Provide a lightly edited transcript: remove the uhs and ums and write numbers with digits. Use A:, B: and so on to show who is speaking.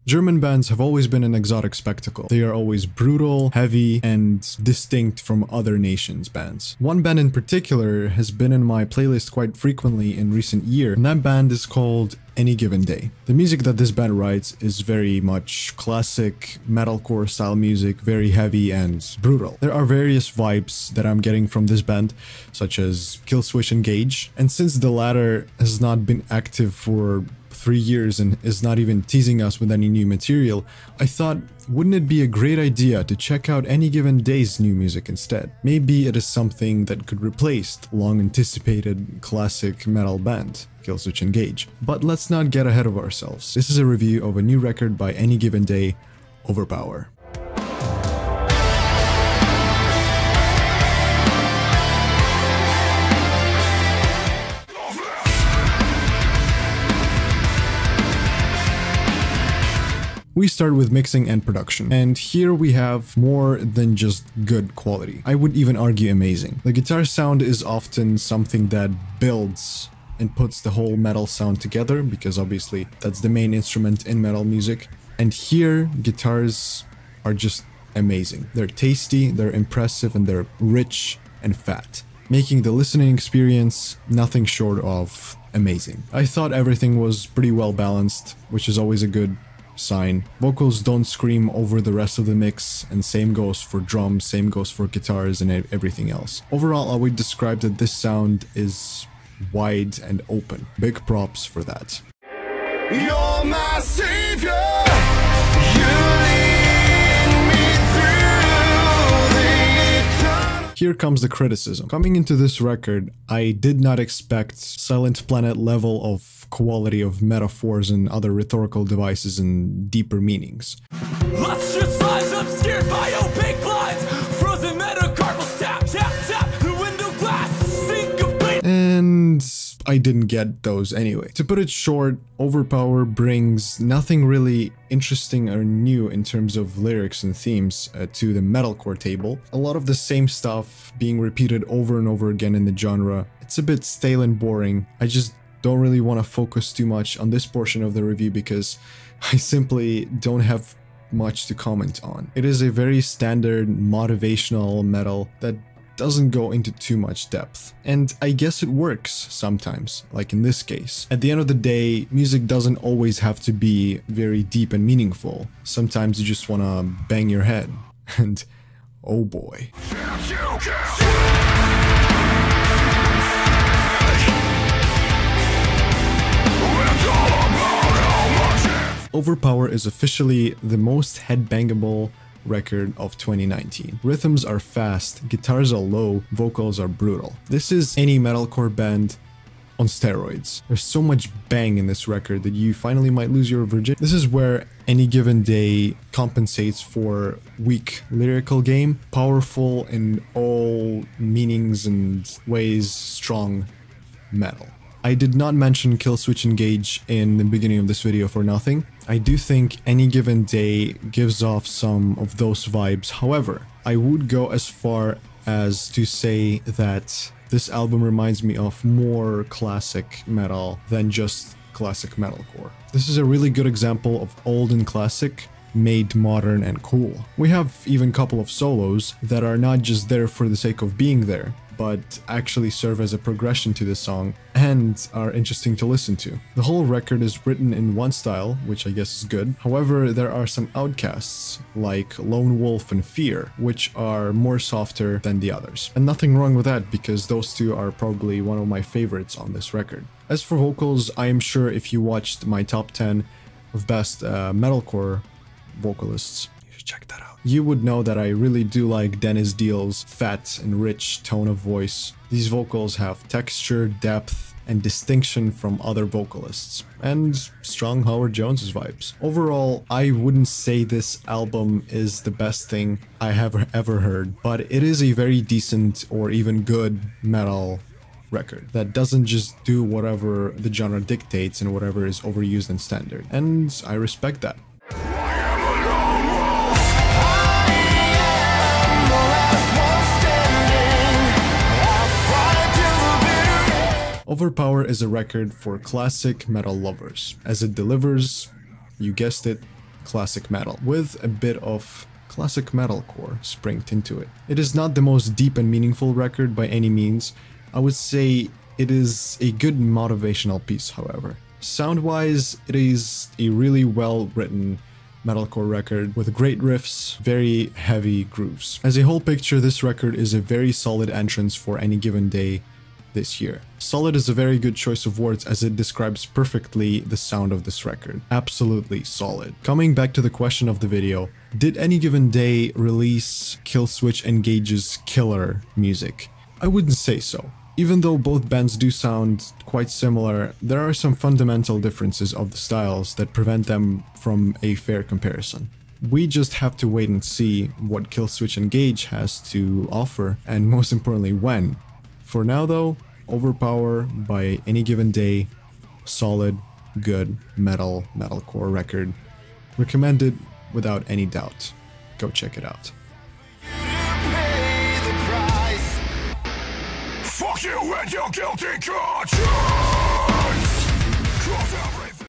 A: German bands have always been an exotic spectacle. They are always brutal, heavy, and distinct from other nations' bands. One band in particular has been in my playlist quite frequently in recent years, and that band is called Any Given Day. The music that this band writes is very much classic metalcore style music, very heavy and brutal. There are various vibes that I'm getting from this band, such as KILLSWITCH and Gage, and since the latter has not been active for 3 years and is not even teasing us with any new material, I thought, wouldn't it be a great idea to check out Any Given Day's new music instead? Maybe it is something that could replace the long anticipated classic metal band, KILLSWITCH and Gage. But let's not get ahead of ourselves. This is a review of a new record by Any Given Day, Overpower. We start with mixing and production, and here we have more than just good quality. I would even argue amazing. The guitar sound is often something that builds and puts the whole metal sound together, because obviously that's the main instrument in metal music. And here, guitars are just amazing. They're tasty, they're impressive, and they're rich and fat, making the listening experience nothing short of amazing. I thought everything was pretty well balanced, which is always a good sign. Vocals don't scream over the rest of the mix, and same goes for drums, same goes for guitars and everything else. Overall, I would describe that this sound is wide and open. Big props for that. You're my savior. Here comes the criticism. Coming into this record, I did not expect Silent Planet level of quality of metaphors and other rhetorical devices and deeper meanings. Lustrous lies obscured by opaque blinds, frozen metacarpals tap, tap, tap, the window glass sink of pain. And I didn't get those anyway. To put it short, Overpower brings nothing really interesting or new in terms of lyrics and themes to the metalcore table. A lot of the same stuff being repeated over and over again in the genre. It's a bit stale and boring. I just don't really want to focus too much on this portion of the review because I simply don't have much to comment on. It is a very standard motivational metal that doesn't go into too much depth. And I guess it works sometimes, like in this case. At the end of the day, music doesn't always have to be very deep and meaningful. Sometimes you just want to bang your head. And oh boy. Overpower is officially the most headbangable record of 2019. Rhythms are fast, guitars are low, vocals are brutal. This is any metalcore band on steroids. There's so much bang in this record that you finally might lose your virginity. This is where Any Given Day compensates for weak lyrical game, powerful in all meanings and ways, strong metal. I did not mention KILLSWITCH and Gage in the beginning of this video for nothing. I do think Any Given Day gives off some of those vibes. However, I would go as far as to say that this album reminds me of more classic metal than just classic metalcore. This is a really good example of old and classic made modern and cool. We have even a couple of solos that are not just there for the sake of being there, but actually serve as a progression to the song and are interesting to listen to. The whole record is written in one style, which I guess is good. However, there are some outcasts like Lone Wolf and Fear, which are more softer than the others. And nothing wrong with that, because those two are probably one of my favorites on this record. As for vocals, I am sure if you watched my top 10 of best metalcore vocalists, you should check that out. You would know that I really do like Dennis Deal's fat and rich tone of voice. These vocals have texture, depth, and distinction from other vocalists, and strong Howard Jones's vibes. Overall, I wouldn't say this album is the best thing I have ever heard, but it is a very decent or even good metal record that doesn't just do whatever the genre dictates and whatever is overused and standard, and I respect that. Overpower is a record for classic metal lovers, as it delivers, you guessed it, classic metal with a bit of classic metalcore sprinkled into it. It is not the most deep and meaningful record by any means. I would say it is a good motivational piece, however. Sound-wise, it is a really well-written metalcore record with great riffs, very heavy grooves. As a whole picture, this record is a very solid entrance for Any Given Day this year. Solid is a very good choice of words as it describes perfectly the sound of this record. Absolutely solid. Coming back to the question of the video, did Any Given Day release KILLSWITCH Engage's killer music? I wouldn't say so. Even though both bands do sound quite similar, there are some fundamental differences of the styles that prevent them from a fair comparison. We just have to wait and see what KILLSWITCH Engage has to offer, and most importantly, when. For now though, Overpower by Any Given Day, solid, good metalcore record. Recommended without any doubt. Go check it out. Fuck you and your guilty conscience! Cross everything.